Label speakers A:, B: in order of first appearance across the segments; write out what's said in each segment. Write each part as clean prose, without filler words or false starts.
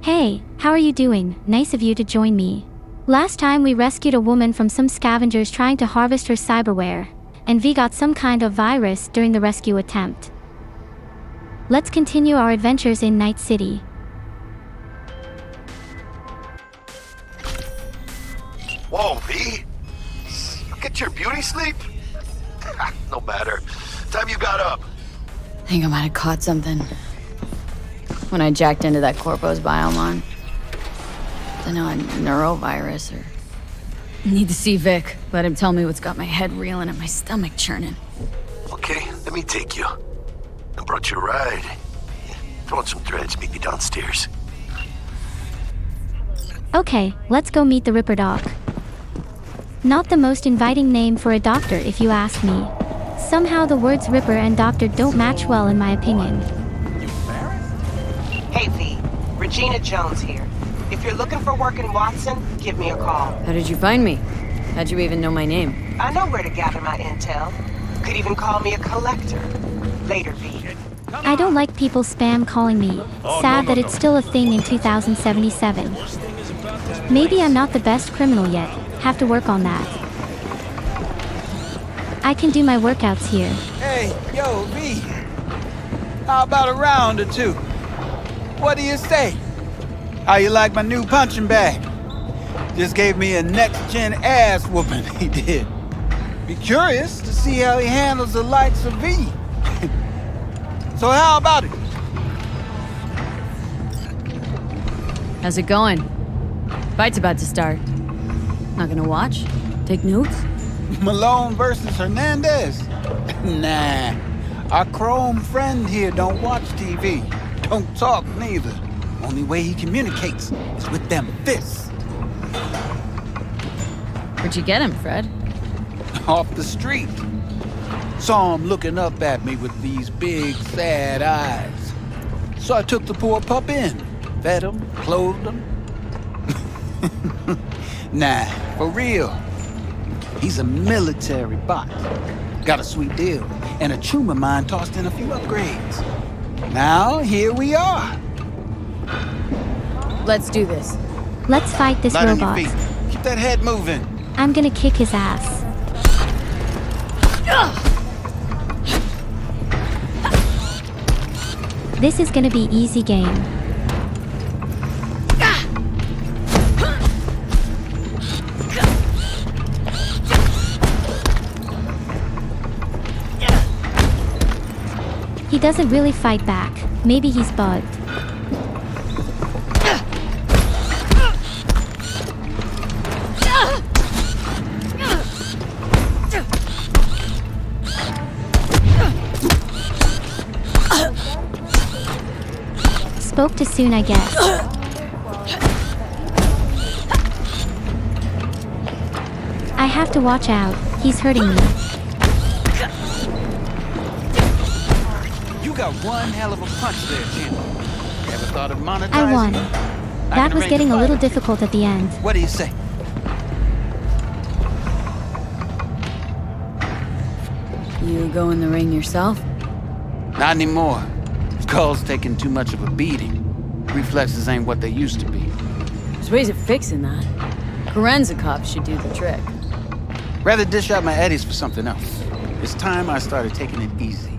A: Hey, how are you doing? Nice of you to join me. Last time we rescued a woman from some scavengers trying to harvest her cyberware, and V got some kind of virus during the rescue attempt. Let's continue our adventures in Night City.
B: Whoa, V? Get your beauty sleep? No matter. Time you got up.
C: I think I might have caught something when I jacked into that Corpo's biome. I know, a neurovirus or... Need to see Vic. Let him tell me what's got my head reeling and my stomach churning.
B: Okay, let me take you. I brought you a ride. Throw on some threads, meet me downstairs.
A: Okay, let's go meet the Ripperdoc. Not the most inviting name for a doctor if you ask me. Somehow the words Ripper and doctor don't match well in my opinion.
D: Hey V, Regina Jones here. If you're looking for work in Watson, give me a call.
C: How did you find me? How'd you even know my name?
D: I know where to gather my intel. Could even call me a collector. Later, V.
A: I don't like people spam calling me. Sad that it's still a thing in 2077. Maybe I'm not the best criminal yet. Have to work on that. I can do my workouts here.
E: Hey, yo, V. How about a round or two? What do you say? How you like my new punching bag? Just gave me a next-gen ass whooping, he did. Be curious to see how he handles the likes of V. So how about it?
C: How's it going? Fight's about to start. Not gonna watch? Take notes?
E: Malone versus Hernandez? Nah. Our chrome friend here don't watch TV. Don't talk neither. Only way he communicates is with them fists.
C: Where'd you get him, Fred?
E: Off the street. Saw him looking up at me with these big, sad eyes. So I took the poor pup in. Fed him, clothed him. Nah, for real. He's a military bot. Got a sweet deal, and a tumor mine tossed in a few upgrades. Now, here we are.
C: Let's do this.
A: Let's fight this
E: Light on your
A: robot.
E: feet. Keep that head moving.
A: I'm gonna kick his ass. This is gonna be easy game. He doesn't really fight back. Maybe he's bugged. Spoke too soon, I guess. I have to watch out. He's hurting me.
E: You got one hell of a punch there, champ. Ever thought of monetizing?
A: I won.
E: I
A: That
E: can
A: was
E: arrange
A: getting a
E: fight
A: little
E: with you.
A: difficult at the end.
E: What do you say?
C: You go in the ring yourself?
E: Not anymore. Skull's taking too much of a beating. Reflexes ain't what they used to be.
C: There's ways of fixing that. Korenzikov should do the trick.
E: Rather dish out my eddies for something else. It's time I started taking it easy.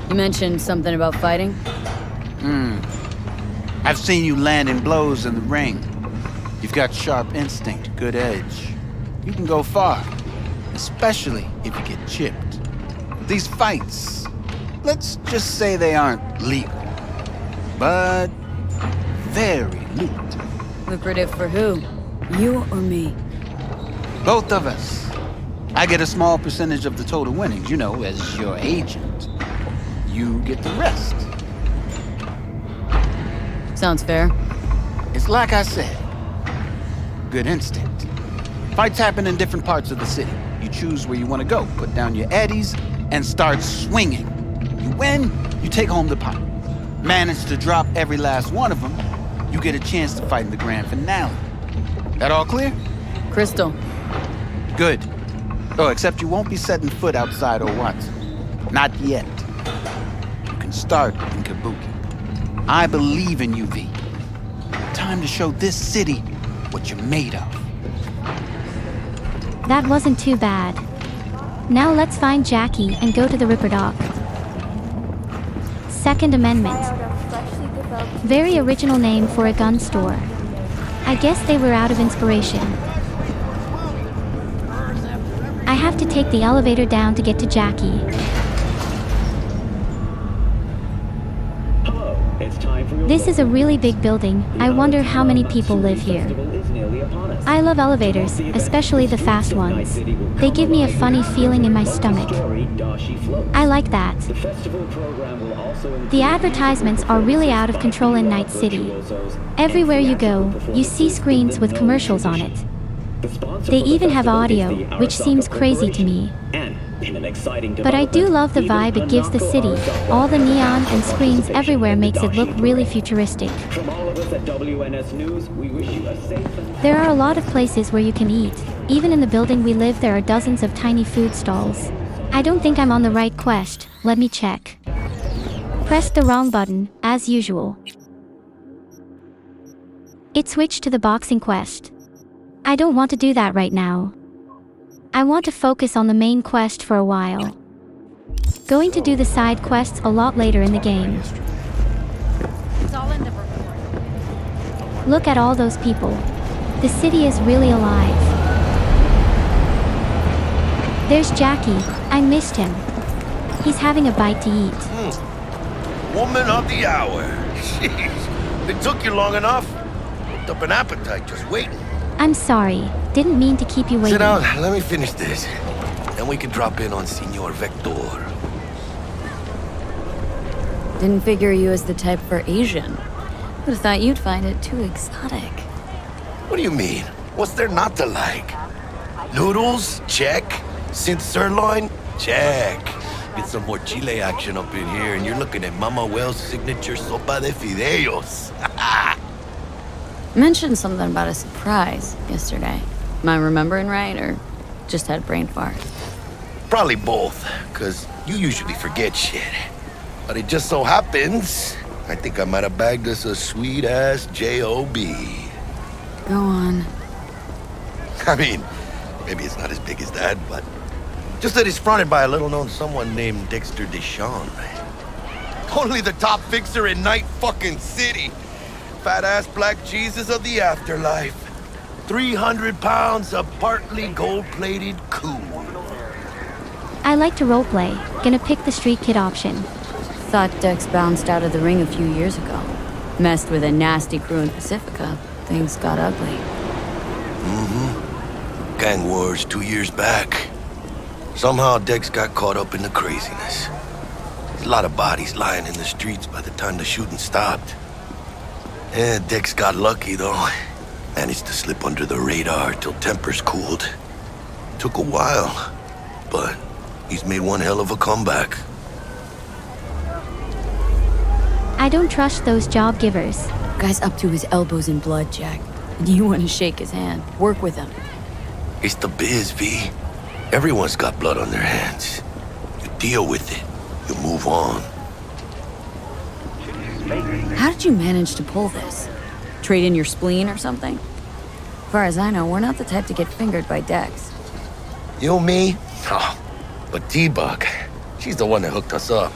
C: You mentioned something about fighting?
E: I've seen you landing blows in the ring. You've got sharp instinct, good edge. You can go far, especially if you get chipped. These fights, let's just say they aren't legal, but very lucrative.
C: Lucrative for who? You or me?
E: Both of us. I get a small percentage of the total winnings, you know, as your agent. You get the rest.
C: Sounds fair.
E: It's like I said, good instinct. Fights happen in different parts of the city. You choose where you want to go, put down your eddies, and start swinging. You win, you take home the pot. Manage to drop every last one of them, you get a chance to fight in the grand finale. That all clear?
C: Crystal.
E: Good. Oh, except you won't be setting foot outside or Watson. Not yet. You can start in Kabuki. I believe in you, V. Time to show this city what you're made of.
A: That wasn't too bad. Now let's find Jackie and go to the Ripperdoc. Second Amendment. Very original name for a gun store. I guess they were out of inspiration. I have to take the elevator down to get to Jackie. This is a really big building. I wonder how many people live here. I love elevators, especially the fast ones. They give me a funny feeling in my stomach. I like that. The advertisements are really out of control in Night City. Everywhere you go, you see screens with commercials on it. They even have audio, which seems crazy to me. But I do love the vibe it gives the city. All the neon and screens everywhere makes it look really futuristic. There are a lot of places where you can eat. Even in the building we live there are dozens of tiny food stalls. I don't think I'm on the right quest. Let me check. Pressed the wrong button, as usual. It switched to the boxing quest. I don't want to do that right now. I want to focus on the main quest for a while. Going to do the side quests a lot later in the game. Look at all those people. The city is really alive. There's Jackie. I missed him. He's having a bite to eat.
B: Woman of the hour. Jeez, it took you long enough. Built up an appetite just waiting.
A: I'm sorry. Didn't mean to keep you waiting.
B: Sit down, let me finish this. Then we can drop in on Senor Vector.
C: Didn't figure you as the type for Asian. Would have thought you'd find it too exotic.
B: What do you mean? What's there not to like? Noodles? Check. Synth sirloin? Check. Get some more chile action up in here and you're looking at Mama Wells' signature sopa de fideos.
C: Mentioned something about a surprise yesterday. Am I remembering right, or just had brain fart?
B: Probably both, because you usually forget shit. But it just so happens, I think I might have bagged us a sweet-ass J.O.B.
C: Go on.
B: I mean, maybe it's not as big as that, but just that it's fronted by a little-known someone named Dexter Deshawn. Only the top fixer in Night fucking City. Fat-ass black Jesus of the afterlife. 300 pounds of partly gold-plated cool.
A: I like to roleplay. Gonna pick the street kid option.
C: Thought Dex bounced out of the ring a few years ago. Messed with a nasty crew in Pacifica. Things got ugly.
B: Gang wars 2 years back. Somehow Dex got caught up in the craziness. There's a lot of bodies lying in the streets by the time the shooting stopped. Yeah, Dex got lucky, though. Managed to slip under the radar till tempers cooled. Took a while, but he's made one hell of a comeback.
A: I don't trust those job givers.
C: Guy's up to his elbows in blood, Jack. You want to shake his hand. Work with him.
B: It's the biz, V. Everyone's got blood on their hands. You deal with it. You move on.
C: How did you manage to pull this? Trade in your spleen or something? As far as I know, we're not the type to get fingered by Dex.
B: You, me? Oh, but T-Bug, she's the one that hooked us up.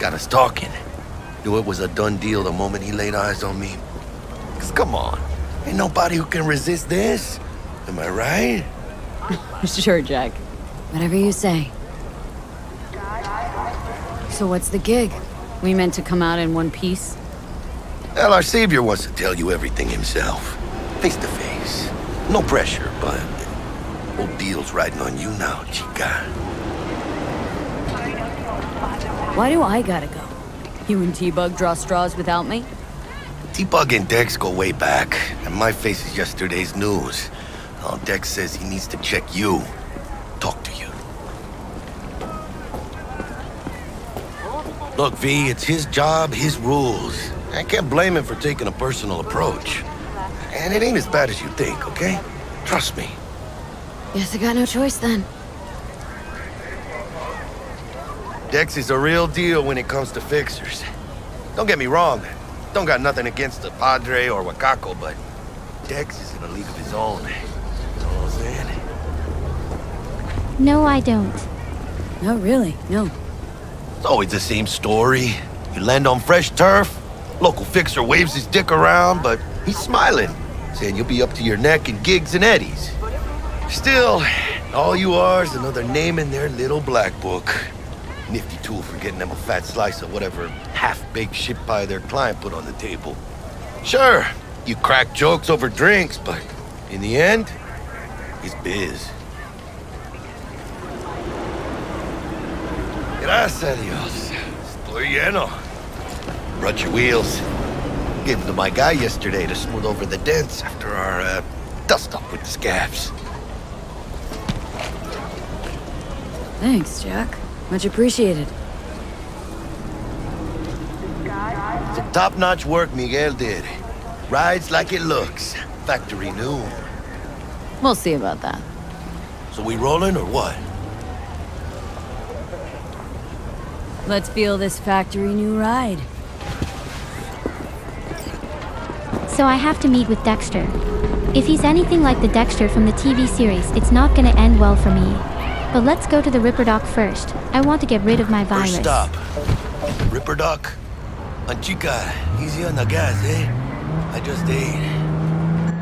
B: Got us talking. Knew it was a done deal the moment he laid eyes on me. 'Cause come on, ain't nobody who can resist this. Am I right?
C: Sure, Jack. Whatever you say. So what's the gig? We meant to come out in one piece?
B: Well, our savior wants to tell you everything himself. Face to face. No pressure, but whole deal's riding on you now, chica.
C: Why do I gotta go? You and T-Bug draw straws without me?
B: T-Bug and Dex go way back, and my face is yesterday's news. Oh, Dex says he needs to check you. Talk to you. Look, V, it's his job, his rules. I can't blame him for taking a personal approach. And it ain't as bad as you think, okay? Trust me.
C: Guess I got no choice then.
B: Dex is a real deal when it comes to fixers. Don't get me wrong, Don't got nothing against the Padre or Wakako, but Dex is in a league of his own. You know what I'm saying?
A: No, I don't.
C: No, really, no.
B: It's always the same story. You land on fresh turf, local fixer waves his dick around, but he's smiling, saying you'll be up to your neck in gigs and eddies. Still, all you are is another name in their little black book. Nifty tool for getting them a fat slice of whatever half-baked shit pie their client put on the table. Sure, you crack jokes over drinks, but in the end, it's biz. Gracias a Dios. Estoy lleno. Brought your wheels. Gave them to my guy yesterday to smooth over the dents after our dust-up with the scabs.
C: Thanks, Jack. Much appreciated.
B: Some top-notch work Miguel did. Rides like it looks. Factory new.
C: We'll see about that.
B: So we rolling or what?
C: Let's feel this factory new ride.
A: So I have to meet with Dexter. If he's anything like the Dexter from the TV series, it's not gonna end well for me. But let's go to the Ripperdoc first. I want to get rid of my virus.
B: First stop. Ripperdoc? Chica, easy on the gas, eh? I just ate.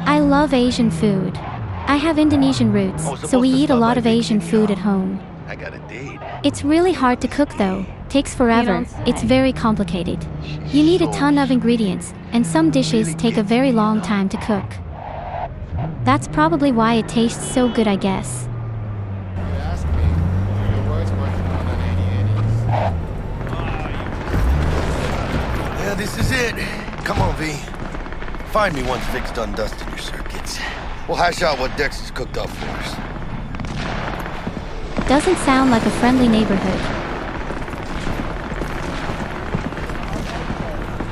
A: I love Asian food. I have Indonesian roots, so we eat a lot of Asian food at home.
B: I got a date.
A: It's really hard to cook though. Takes forever. It's very complicated. You need a ton of ingredients, and some dishes take a very long time to cook. That's probably why it tastes so good, I guess.
B: Yeah, this is it. Come on, V. Find me once Vic's done dusting your circuits. We'll hash out what Dex has cooked up for us.
A: Doesn't sound like a friendly neighborhood.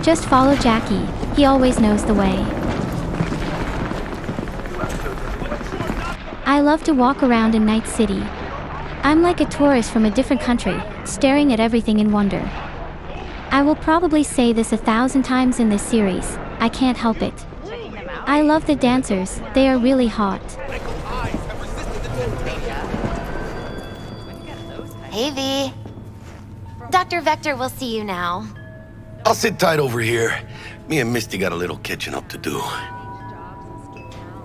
A: Just follow Jackie. He always knows the way. I love to walk around in Night City. I'm like a tourist from a different country, staring at everything in wonder. I will probably say this 1,000 times in this series. I can't help it. I love the dancers. They are really hot.
F: Hey, V. Dr. Vector will see you now.
B: I'll sit tight over here. Me and Misty got a little catching up to do.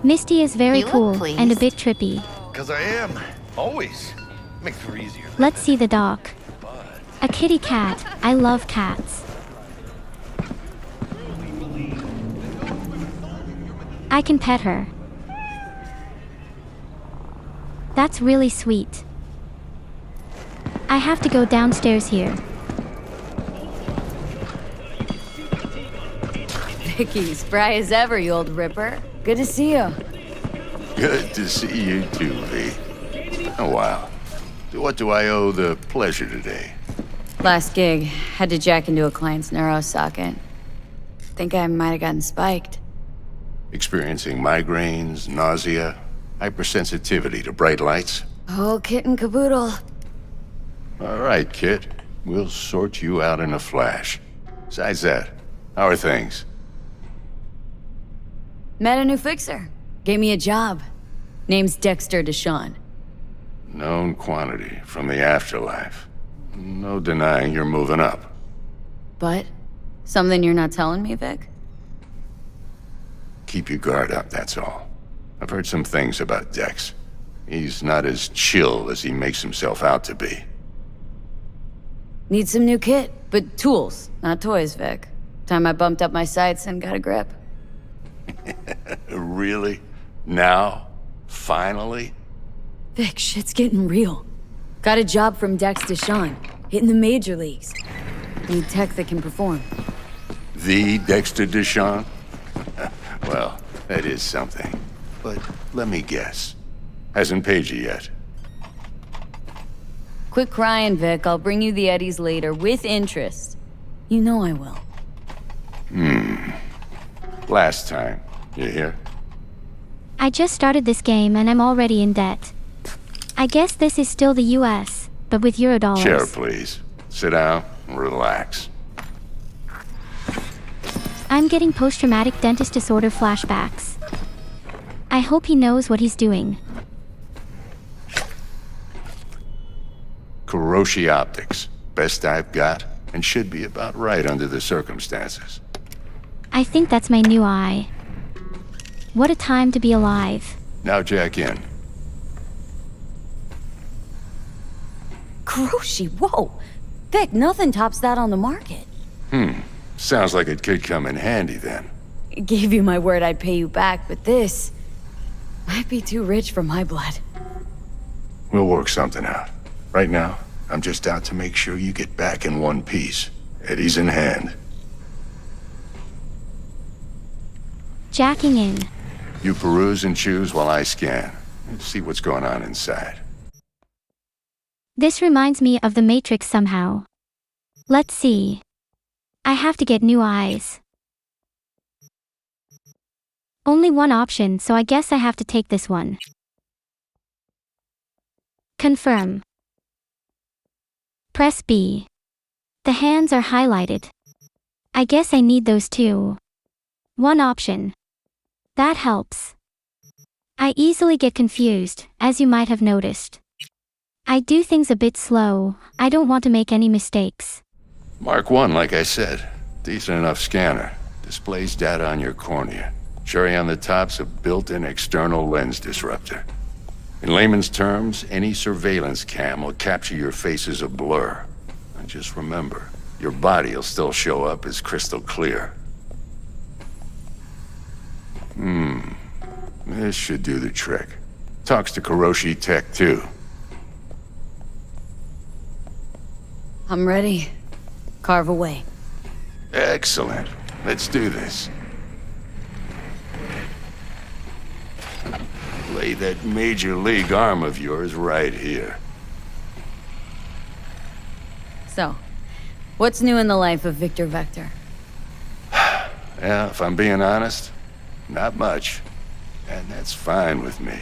A: Misty is very
F: You look
A: cool
F: pleased.
A: and a bit trippy.
B: 'Cause I am. Always. Makes for easier.
A: Let's see the doc. A kitty cat. I love cats. I can pet her. That's really sweet. I have to go downstairs here.
C: Vicky, spry as ever, you old ripper. Good to see you.
G: Good to see you too, V. Oh, wow. To what do I owe the pleasure today?
C: Last gig, had to jack into a client's neuro socket. Think I might have gotten spiked.
G: Experiencing migraines, nausea, hypersensitivity to bright lights?
C: Oh, kit and caboodle.
G: All right, kid. We'll sort you out in a flash. Besides that, how are things?
C: Met a new fixer. Gave me a job. Name's Dexter Deshawn.
G: Known quantity from the afterlife. No denying you're moving up.
C: But, something you're not telling me, Vic?
G: Keep your guard up, that's all. I've heard some things about Dex. He's not as chill as he makes himself out to be.
C: Need some new kit, but tools, not toys, Vic. Time I bumped up my sights and got a grip.
G: Really? Now? Finally?
C: Vic, shit's getting real. Got a job from Dex Deshawn, hitting the major leagues. Need tech that can perform.
G: The Dexter Deshawn? Well, that is something. But let me guess. Hasn't paid you yet.
C: Quit crying, Vic. I'll bring you the eddies later, with interest. You know I will.
G: Last time. You hear?
A: I just started this game and I'm already in debt. I guess this is still the US, but with Eurodollars. I'm getting post-traumatic dentist disorder flashbacks. I hope he knows what he's doing.
G: Kuroshi Optics. Best I've got, and should be about right under the circumstances.
A: I think that's my new eye. What a time to be alive.
G: Now jack in.
C: Kuroshi, whoa! Vic, nothing tops that on the market.
G: Sounds like it could come in handy then.
C: Gave you my word I'd pay you back, but this might be too rich for my blood.
G: We'll work something out. Right now, I'm just out to make sure you get back in one piece. Eddie's in hand.
A: Jacking in.
G: You peruse and choose while I scan. See what's going on inside.
A: This reminds me of the Matrix somehow. Let's see. I have to get new eyes. Only one option, so I guess I have to take this one. Confirm. Press B. The hands are highlighted. I guess I need those too. One option. That helps. I easily get confused, as you might have noticed. I do things a bit slow. I don't want to make any mistakes.
G: Mark 1, like I said. Decent enough scanner. Displays data on your cornea. Cherry on the top's a built-in external lens disruptor. In layman's terms, any surveillance cam will capture your face as a blur. And just remember, your body will still show up as crystal clear. This should do the trick. Talks to Kuroshi Tech, too.
C: I'm ready. Carve away.
G: Excellent. Let's do this. Lay that major league arm of yours right here.
C: So, what's new in the life of Victor Vector?
G: Yeah, if I'm being honest, not much. And that's fine with me.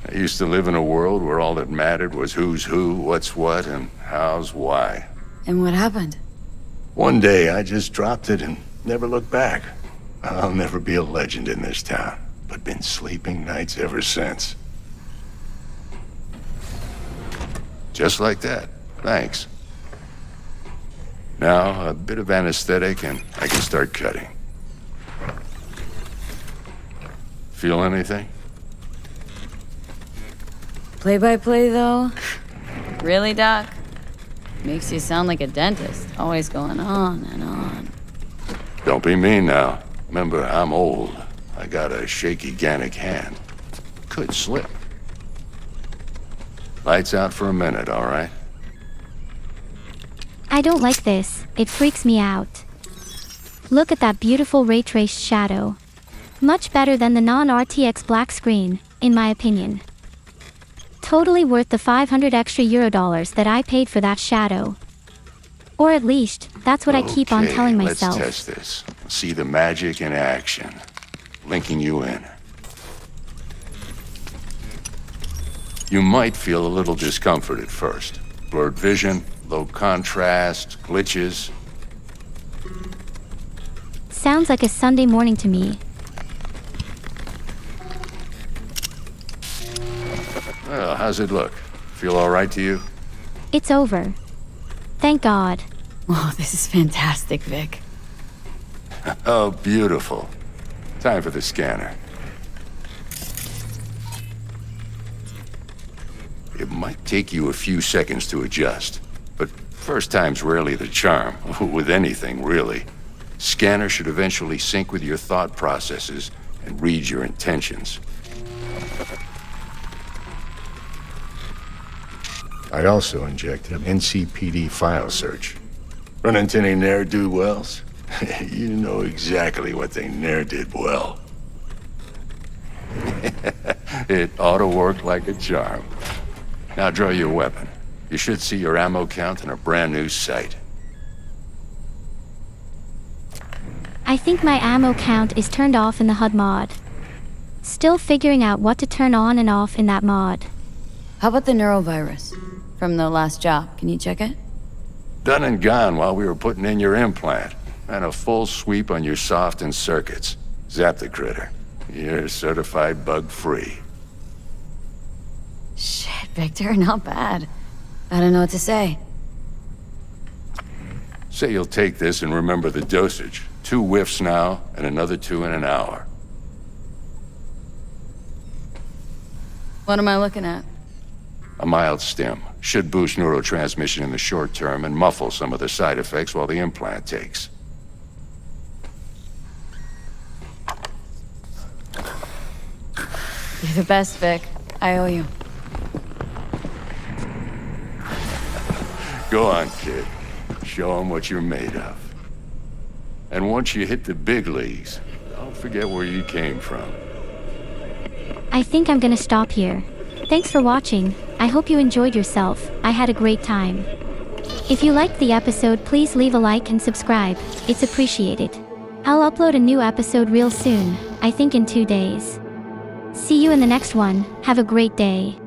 G: I used to live in a world where all that mattered was who's who, what's what, and how's why.
C: And what happened?
G: One day, I just dropped it and never looked back. I'll never be a legend in this town, but been sleeping nights ever since. Just like that. Thanks. Now, a bit of anesthetic and I can start cutting. Feel anything?
C: Play-by-play, though? Really, Doc? Makes you sound like a dentist, always going on and on.
G: Don't be mean now. Remember, I'm old. I got a shaky Gannic hand. Could slip. Lights out for a minute, all right?
A: I don't like this. It freaks me out. Look at that beautiful ray-traced shadow. Much better than the non-RTX black screen, in my opinion. Totally worth the 500 extra Euro that I paid for that shadow. Or at least, that's what I keep on telling myself.
G: Let's test this. See the magic in action. Linking you in. You might feel a little discomfort at first. Blurred vision, low contrast, glitches.
A: Sounds like a Sunday morning to me.
G: Well, how's it look? Feel all right to you?
A: It's over. Thank God.
C: Oh, this is fantastic, Vic.
G: Oh, beautiful. Time for the scanner. It might take you a few seconds to adjust, but first time's rarely the charm, with anything, really. Scanner should eventually sync with your thought processes and read your intentions. I also injected an NCPD file search. Run into any ne'er-do-wells? You know exactly what they ne'er did well. It ought to work like a charm. Now draw your weapon. You should see your ammo count in a brand new sight.
A: I think my ammo count is turned off in the HUD mod. Still figuring out what to turn on and off in that mod.
C: How about the neurovirus? From the last job, can you check it?
G: Done and gone while we were putting in your implant. and a full sweep on your soft and circuits. Zap the critter. You're certified bug-free.
C: Shit, Victor, not bad. I don't know what to say.
G: Say you'll take this and remember the dosage. 2 whiffs now, and another 2 in an hour.
C: What am I looking at?
G: A mild stim. Should boost neurotransmission in the short term and muffle some of the side effects while the implant takes.
C: You're the best, Vic. I owe you.
G: Go on, kid. Show 'em what you're made of. And once you hit the big leagues, don't forget where you came from.
A: I think I'm gonna stop here. Thanks for watching. I hope you enjoyed yourself. I had a great time. If you liked the episode, please leave a like and subscribe. It's appreciated. I'll upload a new episode real soon, I think in 2 days. See you in the next one. Have a great day.